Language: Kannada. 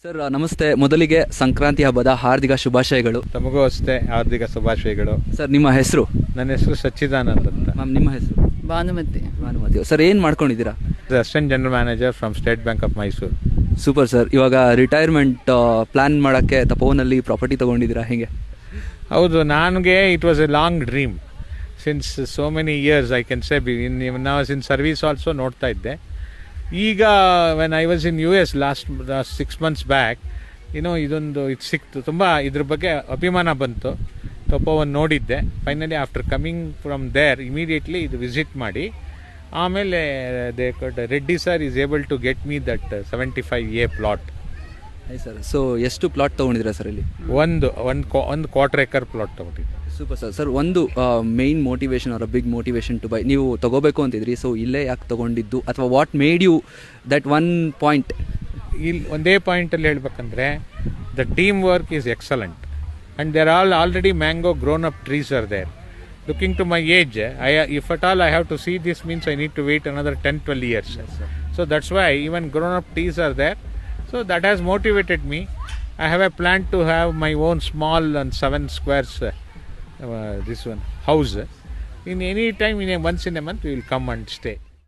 ಸರ್ ನಮಸ್ತೆ. ಮೊದಲಿಗೆ ಸಂಕ್ರಾಂತಿ ಹಬ್ಬದ ಹಾರ್ದಿಕ ಶುಭಾಶಯಗಳು. ತಮಗೂ ಅಷ್ಟೇ ಹಾರ್ದಿಕ ಶುಭಾಶಯಗಳು. ಸರ್ ನಿಮ್ಮ ಹೆಸರು? ನನ್ನ ಹೆಸರು ಸಚ್ಚಿದಾನಂದ್ ಅಂತ. ಮ್ಯಾಮ್ ನಿಮ್ಮ ಹೆಸರು? ಭಾನುಮತಿ. ಸರ್ ಏನು ಮಾಡ್ಕೊಂಡಿದ್ದೀರಾ? Assistant general manager from state bank of Mysuru. Super sir. ಇವಾಗ ರಿಟೈರ್ಮೆಂಟ್ ಪ್ಲಾನ್ ಮಾಡೋಕ್ಕೆ ತಪೋವನಲ್ಲಿ ಪ್ರಾಪರ್ಟಿ ತೊಗೊಂಡಿದ್ದೀರಾ, ಹೇಗೆ? ಹೌದು, ನನಗೆ it was A long dream since so many years. I can say ನಾವು ಇನ್ ಸರ್ವಿಸ್ ಆಲ್ಸೋ ನೋಡ್ತಾ ಇದ್ದೆ. ಈಗ when I was in US last 6 months back, ಇದೊಂದು ಇದು ಸಿಕ್ತು. ತುಂಬ ಇದ್ರ ಬಗ್ಗೆ ಅಭಿಮಾನ ಬಂತು. ತಪೋವನ್ನು ನೋಡಿದ್ದೆ. Finally after coming from there immediately ಇದು ವಿಸಿಟ್ ಮಾಡಿ ಆಮೇಲೆ Reddy sir is able to get me that 75A plot. Sir, so ಎಷ್ಟು ಪ್ಲಾಟ್ ತೊಗೊಂಡಿದ್ದೀರಾ ಸರ್ ಇಲ್ಲಿ? ಒಂದು ಕ್ವಾರ್ಟರ್ ಎಕರ್ ಪ್ಲಾಟ್ ತೊಗೊಂಡಿದ್ದೆ. Super sir. ಸರ್, ಒಂದು ಮೇನ್ ಮೋಟಿವೇಶನ್ ಅವರ ಬಿಗ್ ಮೋಟಿವೇಶನ್ ಟು ಬೈ, ನೀವು ತಗೋಬೇಕು ಅಂತಿದ್ರಿ, ಸೊ ಇಲ್ಲೇ ಯಾಕೆ ತೊಗೊಂಡಿದ್ದು, ಅಥವಾ what made you that one point? ಇಲ್ಲಿ ಒಂದೇ ಪಾಯಿಂಟಲ್ಲಿ ಹೇಳ್ಬೇಕಂದ್ರೆ the team work is excellent and there already mango grown up trees are there. Looking to my age, if at all I have to see this means I need to wait another 10-12 years. Yes, so that's why even grown up trees are there. So that has motivated me. I have a plan to have my own small and 7 squares this one house. In any time, once in a month we will come and stay.